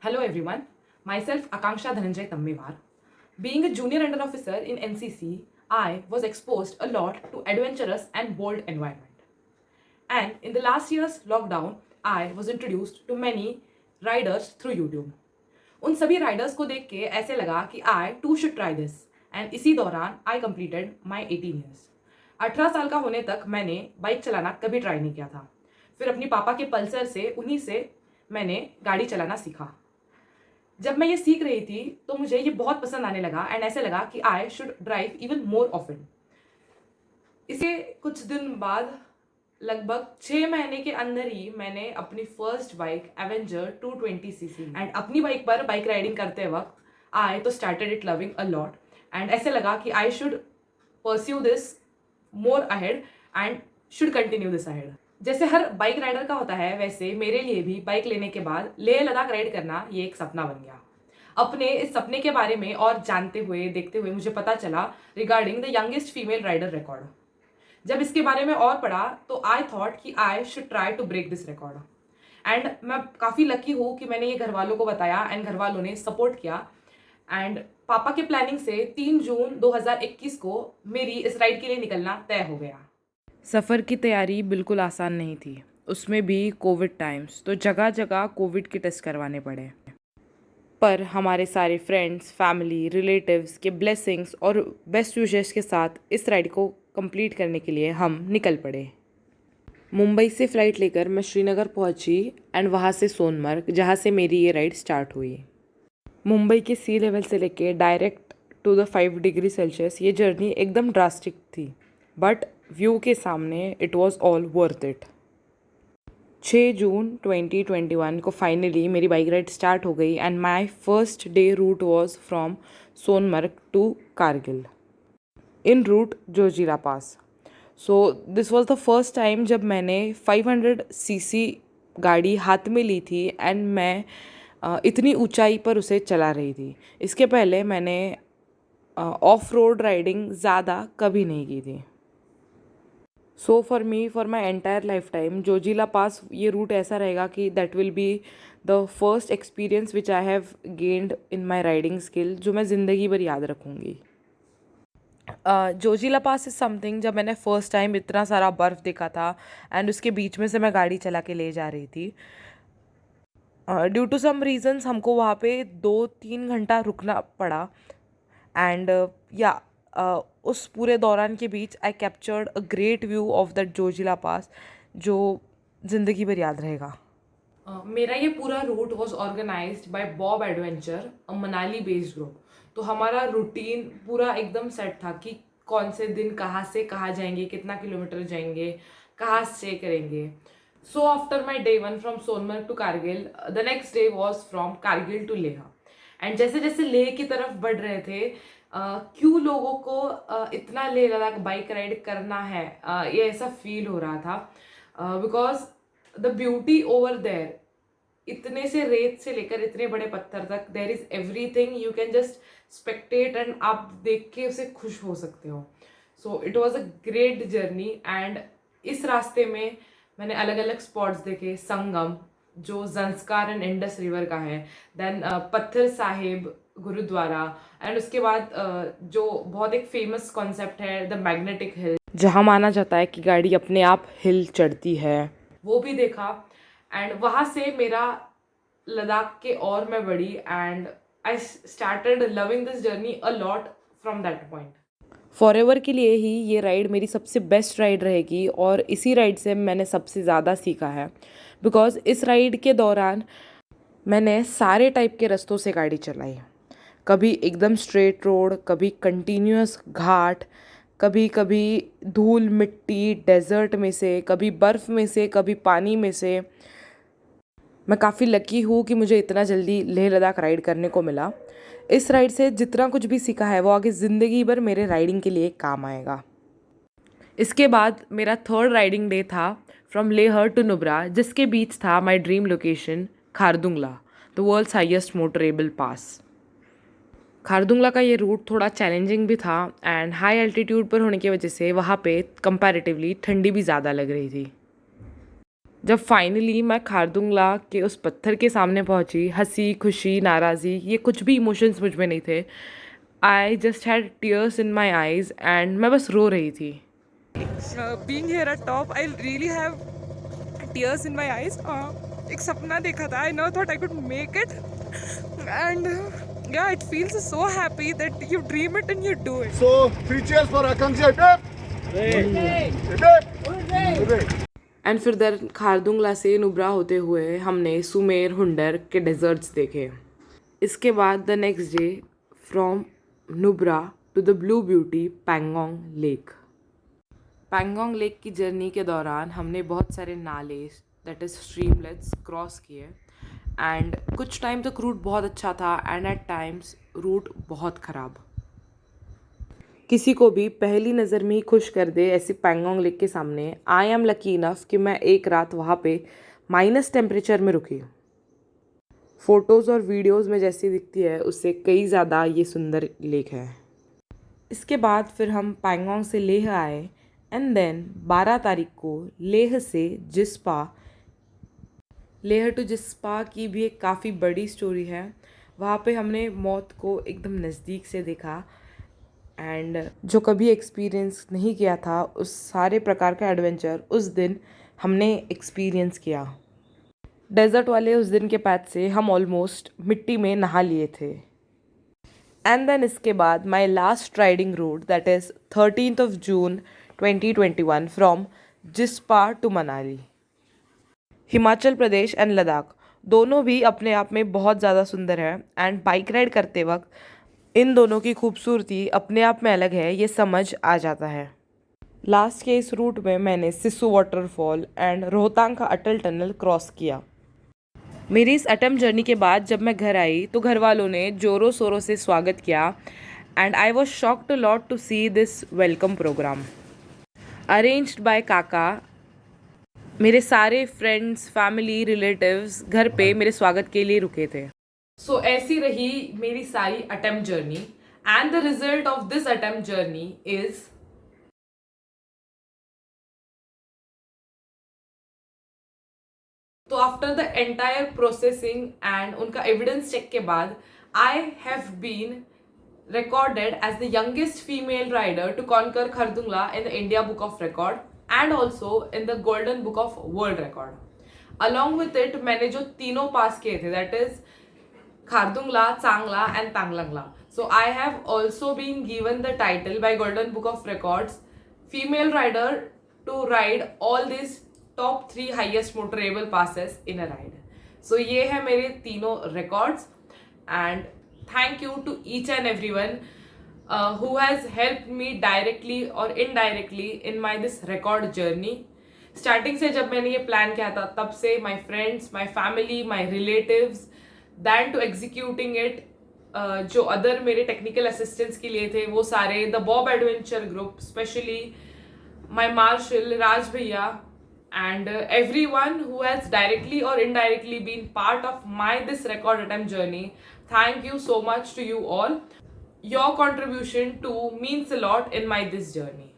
Hello everyone, myself Akanksha Dhananjay Tammevar. Being a junior under officer in NCC, I was exposed a lot to adventurous and bold environment. And in the last year's lockdown, I was introduced to many riders through YouTube. उन सभी Riders को देख के ऐसे लगा कि I too should try this and इसी दौरान आई कंप्लीटेड माई 18 ईयर्स। 18 साल का होने तक मैंने बाइक चलाना कभी ट्राई नहीं किया था। फिर अपनी पापा के पल्सर से उन्हीं से मैंने गाड़ी चलाना सीखा। जब मैं ये सीख रही थी तो मुझे ये बहुत पसंद आने लगा एंड ऐसे लगा कि I should drive even more often. इसे कुछ दिन बाद लगभग 6 महीने के अंदर ही मैंने अपनी first bike Avenger 220cc and अपनी बाइक पर बाइक राइडिंग करते वक्त आई तो started it loving a lot and ऐसे लगा कि I should pursue this more ahead and should continue this ahead. जैसे हर बाइक राइडर का होता है वैसे मेरे लिए भी बाइक लेने के बाद लेह लद्दाख राइड करना ये एक सपना बन गया। अपने इस सपने के बारे में और जानते हुए देखते हुए मुझे पता चला regarding the youngest female rider record. जब इसके बारे में और पढ़ा तो आई थॉट कि I should try to break this record and मैं काफ़ी लकी हूँ कि मैंने ये घर वालों को बताया एंड घर वालों ने सपोर्ट किया एंड पापा के प्लानिंग से 3 जून 2021 को मेरी इस राइड के लिए निकलना तय हो गया। सफ़र की तैयारी बिल्कुल आसान नहीं थी, उसमें भी कोविड टाइम्स, तो जगह जगह कोविड के टेस्ट करवाने पड़े। पर हमारे सारे फ्रेंड्स, फैमिली, रिलेटिव्स के ब्लेसिंग्स और बेस्ट विशेस के साथ इस राइड को कंप्लीट करने के लिए हम निकल पड़े। मुंबई से फ़्लाइट लेकर मैं श्रीनगर पहुंची एंड वहां से सोनमर्ग, जहां से मेरी ये राइड स्टार्ट हुई। मुंबई के सी लेवल से लेके direct to the 5 degree Celsius ये जर्नी एकदम ड्रास्टिक थी, बट व्यू के सामने it was all worth it. 6 June 2021 को फाइनली मेरी बाइक राइड स्टार्ट हो गई and my first day route was from Sonamarg to Kargil. En route Zojila pass. So this was the first time जब मैंने 500cc गाड़ी हाथ में ली थी एंड मैं इतनी ऊंचाई पर उसे चला रही थी। इसके पहले मैंने ऑफ रोड राइडिंग ज़्यादा कभी नहीं की थी। So for me, for my entire life time, Zojila pass ये रूट ऐसा रहेगा कि that will be the first experience which I have gained in my riding skill, जो मैं ज़िंदगी भर याद रखूँगी। जोजिला पास इज़ समथिंग, जब मैंने फ़र्स्ट टाइम इतना सारा बर्फ़ देखा था एंड उसके बीच में से मैं गाड़ी चला के ले जा रही थी। ड्यू टू सम रीजन्स हमको वहाँ पे 2-3 घंटा रुकना पड़ा एंड या उस पूरे दौरान के बीच I captured a great view of that Zojila pass, जो ज़िंदगी भर याद रहेगा। मेरा ये पूरा route was organized by Bob Adventure, a Manali based group. तो हमारा रूटीन पूरा एकदम सेट था कि कौन से दिन कहाँ से कहाँ जाएंगे, कितना किलोमीटर जाएंगे, कहाँ स्टे करेंगे। So after my day 1 from Sonamarg to Kargil, the next day was from Kargil to Leh. And जैसे जैसे लेह की तरफ बढ़ रहे थे, क्यों लोगों को इतना लेह लद्दाख बाइक राइड करना है, ये ऐसा फील हो रहा था because the beauty over there, इतने से रेत से लेकर इतने बड़े पत्थर तक, there is everything, you can just spectate and आप देख के उसे खुश हो सकते हो। So it was a great journey and इस रास्ते में मैंने अलग अलग स्पॉट्स देखे। संगम जो जंस्कार एंड इंडस रिवर का है, देन पत्थर साहिब गुरुद्वारा, एंड उसके बाद जो बहुत एक फेमस कॉन्सेप्ट है द मैग्नेटिक हिल, जहाँ माना जाता है कि गाड़ी अपने आप हिल चढ़ती है, वो भी देखा। एंड वहाँ से मेरा लद्दाख के और मैं बढ़ी and I started loving this journey a lot from that point. Forever के लिए ही ये राइड मेरी सबसे बेस्ट राइड रहेगी और इसी राइड से मैंने सबसे ज़्यादा सीखा है। बिकॉज़ इस राइड के दौरान मैंने सारे टाइप के रास्तों से गाड़ी चलाई। कभी एकदम स्ट्रेट रोड, कभी कंटिन्यूअस घाट, कभी कभी धूल मिट्टी डेजर्ट में से, कभी बर्फ़ में से, कभी पानी में से। मैं काफ़ी लकी हूँ कि मुझे इतना जल्दी लेह लद्दाख राइड करने को मिला। इस राइड से जितना कुछ भी सीखा है वो आगे ज़िंदगी भर मेरे राइडिंग के लिए काम आएगा। इसके बाद मेरा 3rd राइडिंग डे था फ्रॉम लेह टू नुब्रा, जिसके बीच था my dream location Khardungla, the world's highest motorable pass. Khardungla का ये रूट थोड़ा चैलेंजिंग भी था एंड हाई एल्टीट्यूड पर होने की वजह से वहाँ पे कंपैरेटिवली ठंडी भी ज़्यादा लग रही थी। जब फाइनली मैं खारदुंगला के उस पत्थर के सामने पहुंची, हंसी खुशी नाराज़ी ये कुछ भी इमोशंस मुझ में नहीं थे. I just had tears in my eyes and मैं बस रो रही थी. Being here at top, I really have tears in my eyes. एक सपना देखा था. I never thought I could make it, and yeah, it feels so happy that you dream it and you do it. So, three cheers for Akanksha. And फिर दर खारदुंगला से नुब्रा होते हुए हमने सुमेर हुंडर के डेजर्ट्स देखे. इसके बाद the next day from Nubra to the blue beauty Pangong lake. Pangong lake की जर्नी के दौरान हमने बहुत सारे नाले दैट इज़ स्ट्रीमलेट्स क्रॉस किए एंड कुछ टाइम तक रूट बहुत अच्छा था एंड एट टाइम्स रूट बहुत ख़राब. किसी को भी पहली नज़र में ही खुश कर दे ऐसी पैंगोंग लेक के सामने. आई एम लकी इनफ कि मैं एक रात वहाँ पे माइनस टेम्परेचर में रुकी. फ़ोटोज़ और वीडियोज़ में जैसी दिखती है उससे कई ज़्यादा ये सुंदर लेक है. इसके बाद फिर हम पैंगोंग से लेह आए एंड देन 12 तारीख को लेह से जिस्पा. लेह टू जिस्पा की भी एक काफ़ी बड़ी स्टोरी है. वहाँ पे हमने मौत को एकदम नज़दीक से देखा एंड जो कभी एक्सपीरियंस नहीं किया था उस सारे प्रकार का एडवेंचर उस दिन हमने एक्सपीरियंस किया. डेजर्ट वाले उस दिन के पैच से हम ऑलमोस्ट मिट्टी में नहा लिए थे. एंड देन इसके बाद my last riding route that is 13th June 2021 from Jispa to Manali. Himachal Pradesh and Ladakh दोनों भी अपने आप में बहुत ज़्यादा सुंदर है एंड बाइक राइड करते वक्त इन दोनों की खूबसूरती अपने आप में अलग है ये समझ आ जाता है. लास्ट के इस रूट में मैंने सिस्सू वाटरफॉल एंड रोहतांग का अटल टनल क्रॉस किया. मेरी इस अटेम्प्ट जर्नी के बाद जब मैं घर आई तो घर वालों ने जोरों शोरों से स्वागत किया and I was shocked a lot to see this welcome programme arranged by काका. मेरे सारे फ्रेंड्स फैमिली रिलेटिव्स घर पे मेरे स्वागत के लिए रुके थे. सो ऐसी रही मेरी सारी attempt journey and the result of this attempt journey is तो after the entire processing and उनका एविडेंस चेक के बाद I have been recorded as the youngest female rider to conquer Khardungla in the India Book of Record and also in the Golden Book of World Record. Along with it, मैंने जो तीनों पास किए थे that is Khardungla, Changla and Panglangla. So I have also been given the title by Golden Book of Records female rider to ride all these top 3 highest motorable passes in a ride. So ये है मेरे तीनों records and thank you to each and everyone who has helped me directly or indirectly in my this record journey. Starting से जब मैंने ये plan किया था तब से my friends, my family, my relatives, then to executing it जो other मेरे टेक्निकल असिस्टेंट्स के लिए थे वो सारे the Bob Adventure group specially my Marshal Raj भैया and everyone who has directly or indirectly been part of my this record attempt journey. Thank you so much to you all. Your contribution too means a lot in my this journey.